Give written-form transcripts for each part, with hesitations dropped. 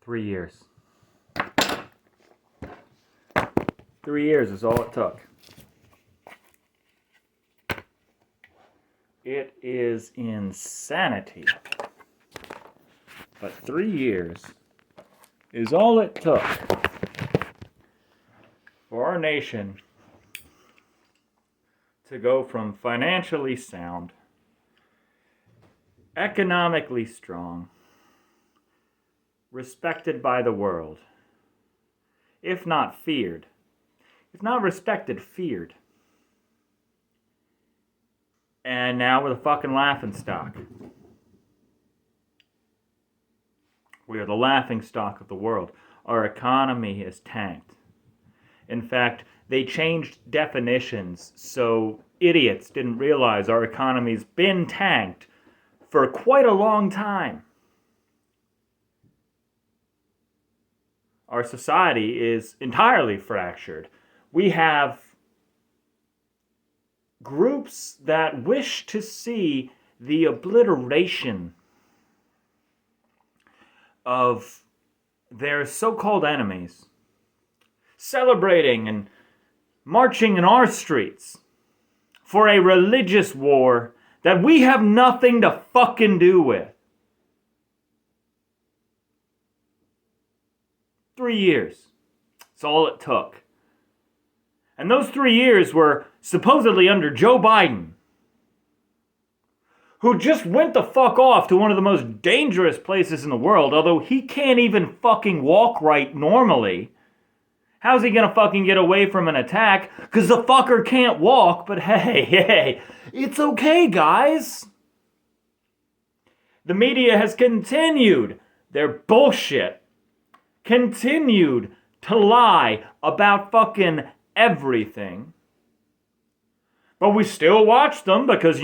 3 years. 3 years is all it took. It is insanity. But 3 years is all it took for our nation to go from financially sound, economically strong, respected by the world, if not feared, if not respected, feared, and now we're the fucking laughingstock. We are the laughingstock of the world. Our economy is tanked. In fact, they changed definitions so idiots didn't realize our economy's been tanked for quite a long time. Our society is entirely fractured. We have groups that wish to see the obliteration of their so-called enemies, celebrating and marching in our streets for a religious war that we have nothing to fucking do with. 3 years. That's all it took. And those 3 years were supposedly under Joe Biden, who just went the fuck off to one of the most dangerous places in the world, although he can't even fucking walk right normally. How's he gonna fucking get away from an attack? Because the fucker can't walk, but hey, it's okay, guys. The media has continued their bullshit, continued to lie about fucking everything. But we still watch them because,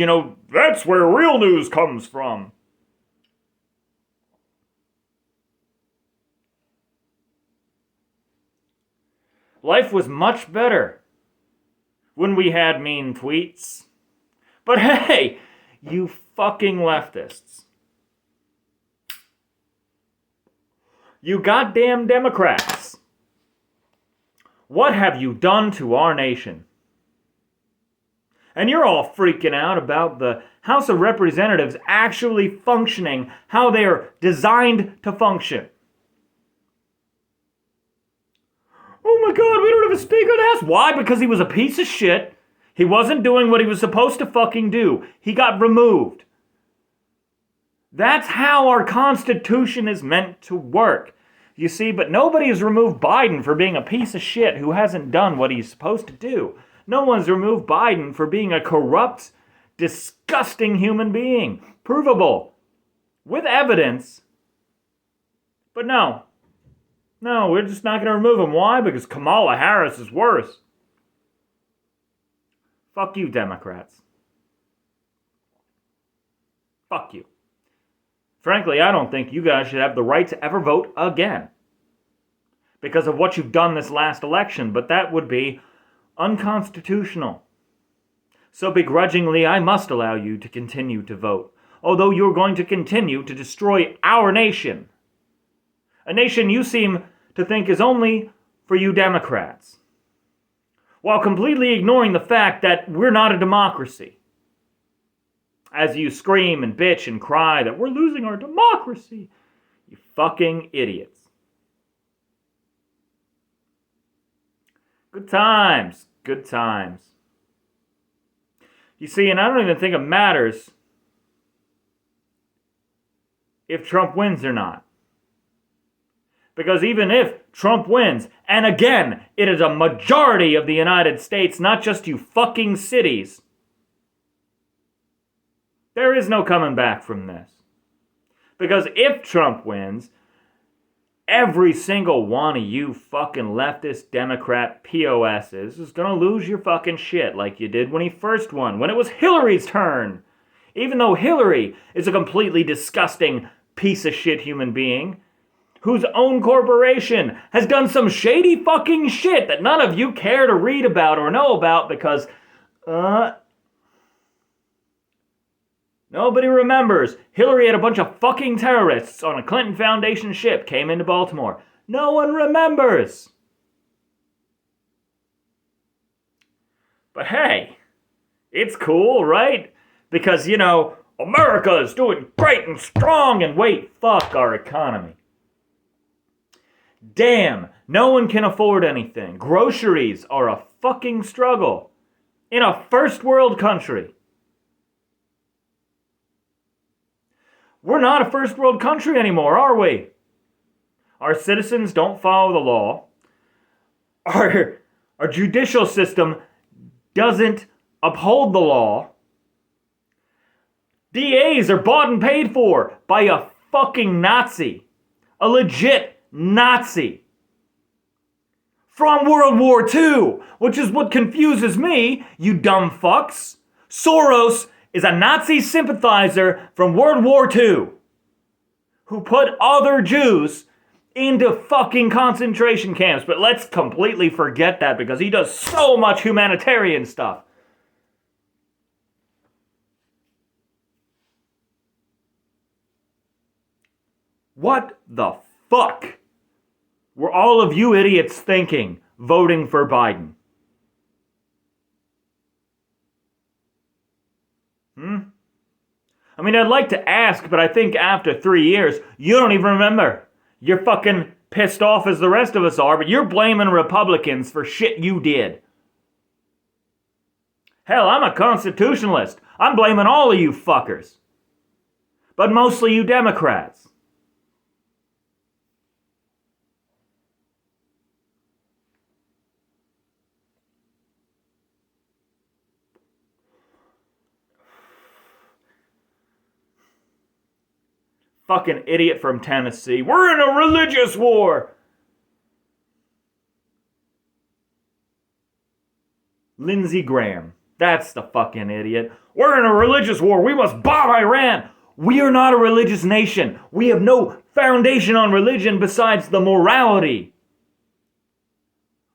that's where real news comes from. Life was much better when we had mean tweets. But hey, you fucking leftists. You goddamn Democrats. What have you done to our nation? And you're all freaking out about the House of Representatives actually functioning how they're designed to function. Oh my God, we don't have a Speaker of the House. Why? Because he was a piece of shit. He wasn't doing what he was supposed to fucking do. He got removed. That's how our Constitution is meant to work. You see, but nobody has removed Biden for being a piece of shit who hasn't done what he's supposed to do. No one's removed Biden for being a corrupt, disgusting human being. Provable. With evidence. But no, we're just not going to remove him. Why? Because Kamala Harris is worse. Fuck you, Democrats. Fuck you. Frankly, I don't think you guys should have the right to ever vote again because of what you've done this last election, but that would be unconstitutional. So begrudgingly, I must allow you to continue to vote, although you're going to continue to destroy our nation. A nation you seem to think is only for you Democrats, while completely ignoring the fact that we're not a democracy. As you scream and bitch and cry that we're losing our democracy, you fucking idiots. Good times. Good times. You see, and I don't even think it matters if Trump wins or not. Because even if Trump wins, and again, it is a majority of the United States, not just you fucking cities, there is no coming back from this. Because if Trump wins, every single one of you fucking leftist Democrat POSs is gonna lose your fucking shit like you did when he first won, when it was Hillary's turn. Even though Hillary is a completely disgusting piece of shit human being, whose own corporation has done some shady fucking shit that none of you care to read about or know about because, Nobody remembers Hillary had a bunch of fucking terrorists on a Clinton Foundation ship came into Baltimore. No one remembers. But hey, it's cool, right? Because, America is doing great and strong, and wait, fuck our economy. Damn, no one can afford anything. Groceries are a fucking struggle in a first world country. We're not a first world country anymore, are we? Our citizens don't follow the law. Our judicial system doesn't uphold the law. DAs are bought and paid for by a fucking Nazi. A legit Nazi. From World War II, which is what confuses me, you dumb fucks. Soros is a Nazi sympathizer from World War II who put other Jews into fucking concentration camps. But let's completely forget that because he does so much humanitarian stuff. What the fuck were all of you idiots thinking voting for Biden? I mean, I'd like to ask, but I think after 3 years, you don't even remember. You're fucking pissed off as the rest of us are, but you're blaming Republicans for shit you did. Hell, I'm a constitutionalist. I'm blaming all of you fuckers. But mostly you Democrats. Fucking idiot from Tennessee. We're in a religious war. Lindsey Graham. That's the fucking idiot. We're in a religious war. We must bomb Iran. We are not a religious nation. We have no foundation on religion besides the morality.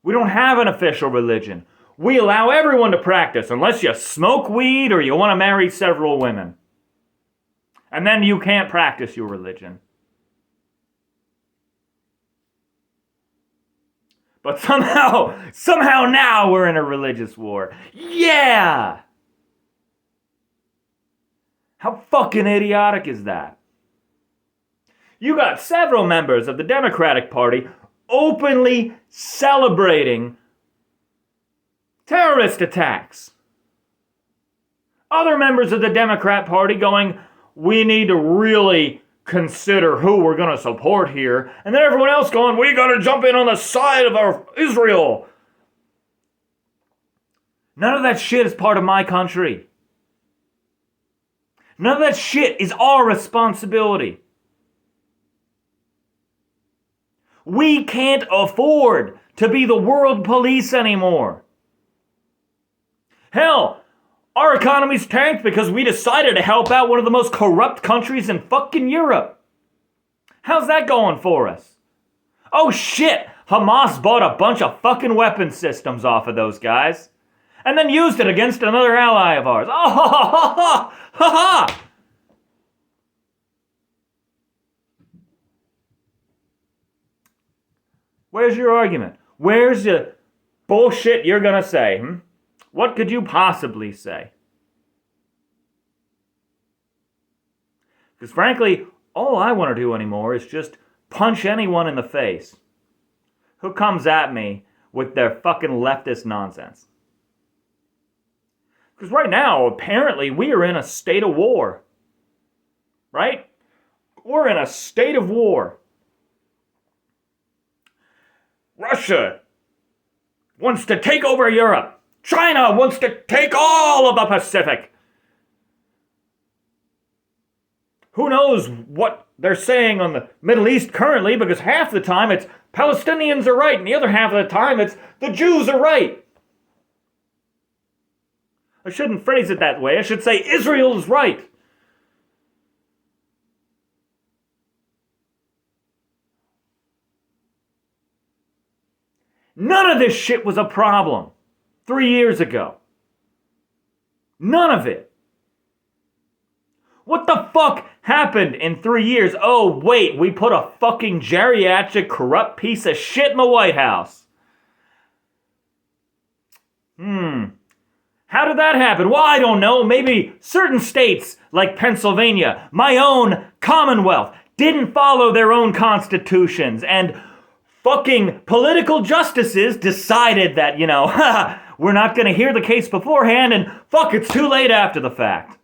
We don't have an official religion. We allow everyone to practice unless you smoke weed or you want to marry several women. And then you can't practice your religion. But somehow now we're in a religious war. Yeah! How fucking idiotic is that? You got several members of the Democratic Party openly celebrating terrorist attacks. Other members of the Democrat Party going, we need to really consider who we're going to support here. And then everyone else going, we got to jump in on the side of Israel. None of that shit is part of my country. None of that shit is our responsibility. We can't afford to be the world police anymore. Hell, our economy's tanked because we decided to help out one of the most corrupt countries in fucking Europe. How's that going for us? Oh shit, Hamas bought a bunch of fucking weapon systems off of those guys. And then used it against another ally of ours. Oh, ha, ha, ha, ha, ha, ha. Where's your argument? Where's the bullshit you're gonna say? What could you possibly say? Because frankly, all I want to do anymore is just punch anyone in the face who comes at me with their fucking leftist nonsense. Because right now, apparently, we are in a state of war. Right? We're in a state of war. Russia wants to take over Europe. China wants to take all of the Pacific. Who knows what they're saying on the Middle East currently, because half the time it's Palestinians are right, and the other half of the time it's the Jews are right. I shouldn't phrase it that way. I should say Israel is right. None of this shit was a problem 3 years ago. None of it. What the fuck happened in 3 years? Oh, wait, we put a fucking geriatric, corrupt piece of shit in the White House. How did that happen? Well, I don't know. Maybe certain states, like Pennsylvania, my own Commonwealth, didn't follow their own constitutions, and fucking political justices decided that, we're not going to hear the case beforehand, and fuck, it's too late after the fact.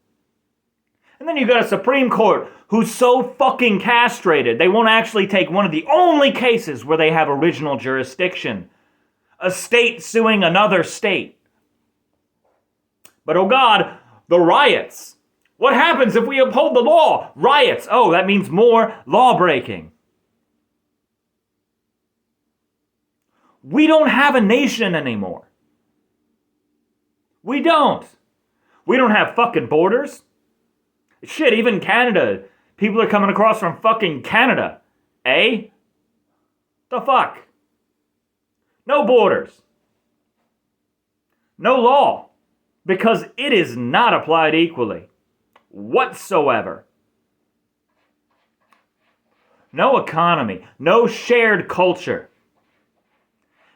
And then you got a Supreme Court who's so fucking castrated, they won't actually take one of the only cases where they have original jurisdiction. A state suing another state. But oh God, the riots. What happens if we uphold the law? Riots. Oh, that means more law breaking. We don't have a nation anymore. We don't. We don't have fucking borders. Shit, even Canada. People are coming across from fucking Canada. Eh? The fuck? No borders. No law. Because it is not applied equally. Whatsoever. No economy. No shared culture.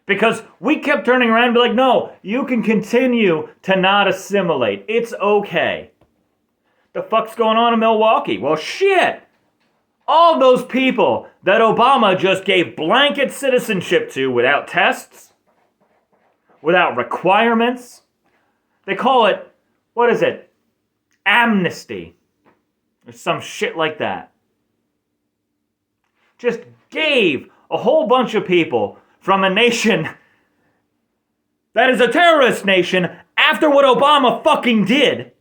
Because we kept turning around and be like, no, you can continue to not assimilate. It's okay. The fuck's going on in Milwaukee? Well, shit. All those people that Obama just gave blanket citizenship to without tests, without requirements. They call it, what is it? Amnesty. Or some shit like that. Just gave a whole bunch of people from a nation that is a terrorist nation after what Obama fucking did.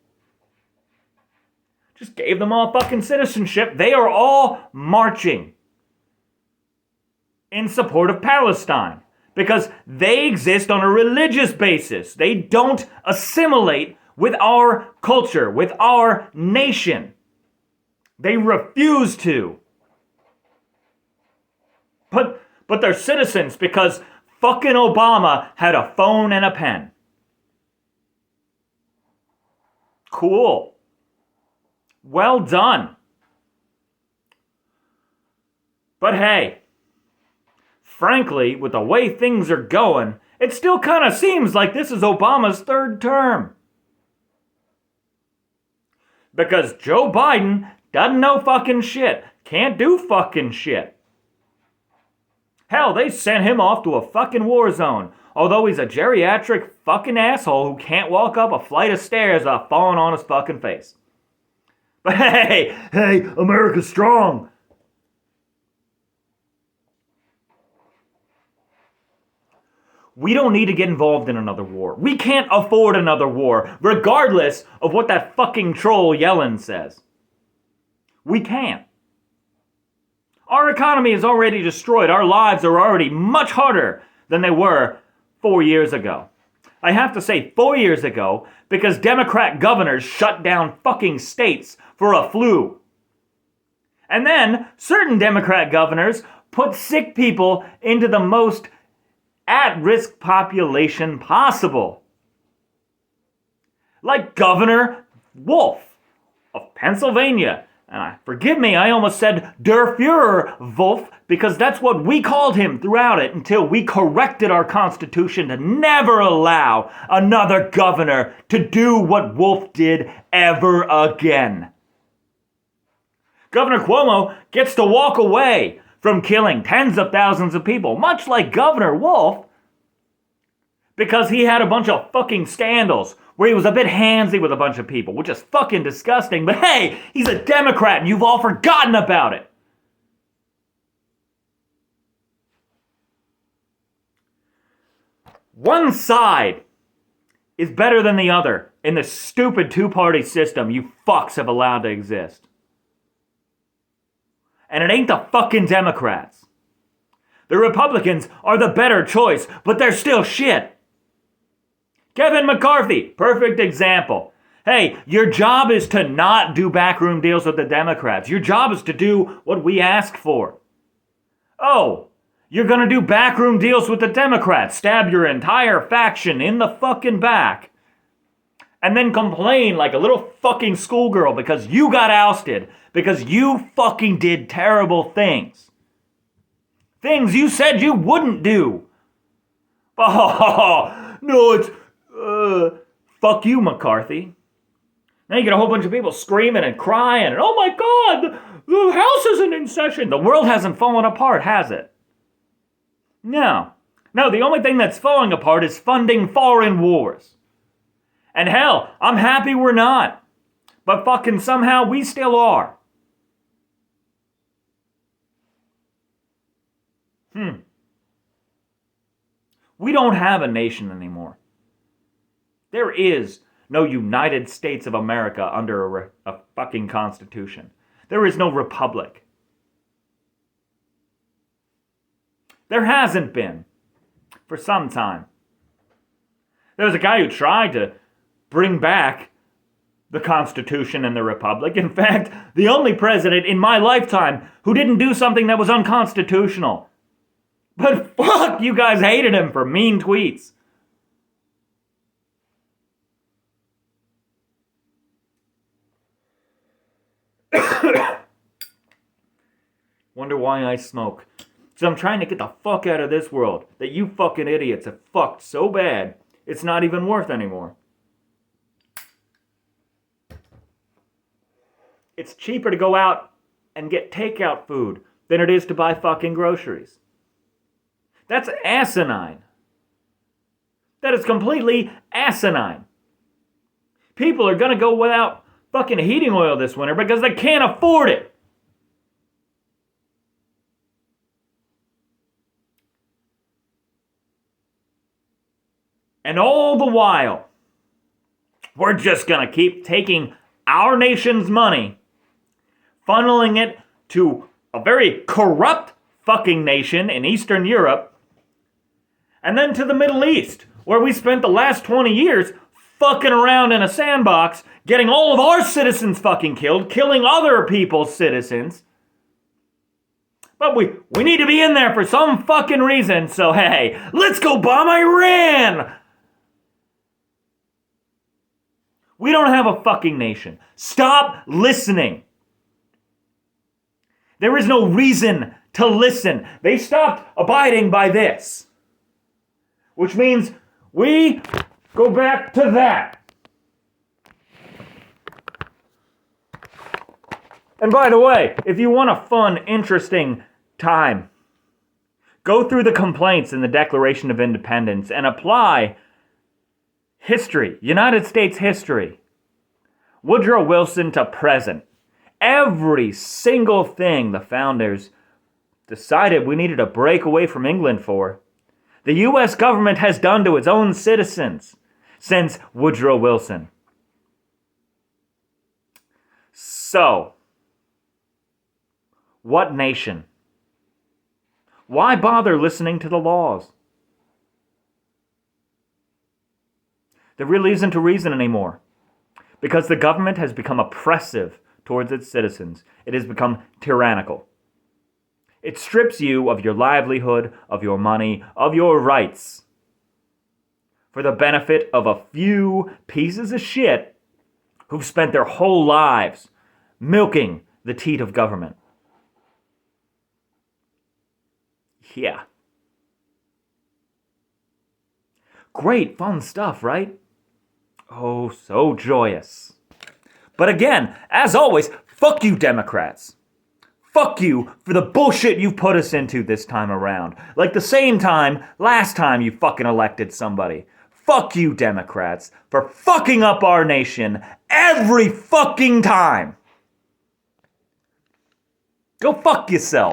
Just gave them all fucking citizenship. They are all marching in support of Palestine. Because they exist on a religious basis. They don't assimilate with our culture, with our nation. They refuse to. But they're citizens because fucking Obama had a phone and a pen. Cool. Well done. But hey, frankly, with the way things are going, it still kind of seems like this is Obama's third term. Because Joe Biden doesn't know fucking shit. Can't do fucking shit. Hell, they sent him off to a fucking war zone. Although he's a geriatric fucking asshole who can't walk up a flight of stairs without falling on his fucking face. But hey, America's strong. We don't need to get involved in another war. We can't afford another war, regardless of what that fucking troll Yellen says. We can't. Our economy is already destroyed. Our lives are already much harder than they were 4 years ago. I have to say 4 years ago because Democrat governors shut down fucking states for a flu. And then certain Democrat governors put sick people into the most at-risk population possible. Like Governor Wolf of Pennsylvania. And forgive me, I almost said Der Fuhrer Wolf because that's what we called him throughout it until we corrected our Constitution to never allow another governor to do what Wolf did ever again. Governor Cuomo gets to walk away from killing tens of thousands of people, much like Governor Wolf, because he had a bunch of fucking scandals where he was a bit handsy with a bunch of people, which is fucking disgusting, but hey, he's a Democrat and you've all forgotten about it. One side is better than the other in the stupid two-party system you fucks have allowed to exist. And it ain't the fucking Democrats. The Republicans are the better choice, but they're still shit. Kevin McCarthy, perfect example. Hey, your job is to not do backroom deals with the Democrats. Your job is to do what we ask for. Oh, you're gonna do backroom deals with the Democrats. Stab your entire faction in the fucking back. and then complain like a little fucking schoolgirl because you got ousted, because you fucking did terrible things. Things you said you wouldn't do. Oh, no, it's, fuck you, McCarthy. Now you get a whole bunch of people screaming and crying, and oh my God, the House isn't in session. The world hasn't fallen apart, has it? No. No, the only thing that's falling apart is funding foreign wars. And hell, I'm happy we're not. But fucking somehow we still are. We don't have a nation anymore. There is no United States of America under a fucking constitution. There is no republic. There hasn't been for some time. There was a guy who tried to bring back the Constitution and the Republic. In fact, the only president in my lifetime who didn't do something that was unconstitutional. But fuck, you guys hated him for mean tweets. Wonder why I smoke. So I'm trying to get the fuck out of this world that you fucking idiots have fucked so bad, it's not even worth anymore. It's cheaper to go out and get takeout food than it is to buy fucking groceries. That's asinine. That is completely asinine. People are gonna go without fucking heating oil this winter because they can't afford it. And all the while, we're just gonna keep taking our nation's money, funneling it to a very corrupt fucking nation in Eastern Europe, and then to the Middle East, where we spent the last 20 years fucking around in a sandbox, getting all of our citizens fucking killed, killing other people's citizens. But we need to be in there for some fucking reason, so hey, let's go bomb Iran! We don't have a fucking nation. Stop listening. There is no reason to listen. They stopped abiding by this. Which means we go back to that. And by the way, if you want a fun, interesting time, go through the complaints in the Declaration of Independence and apply history, United States history, Woodrow Wilson to present. Every single thing the founders decided we needed to break away from England for, the U.S. government has done to its own citizens since Woodrow Wilson. So, what nation? Why bother listening to the laws? There really isn't a reason anymore. Because the government has become oppressive towards its citizens. It has become tyrannical. It strips you of your livelihood, of your money, of your rights for the benefit of a few pieces of shit who've spent their whole lives milking the teat of government. Yeah. Great, fun stuff, right? Oh, so joyous. But again, as always, fuck you, Democrats. Fuck you for the bullshit you've put us into this time around. Like the same time last time you fucking elected somebody. Fuck you, Democrats, for fucking up our nation every fucking time. Go fuck yourself.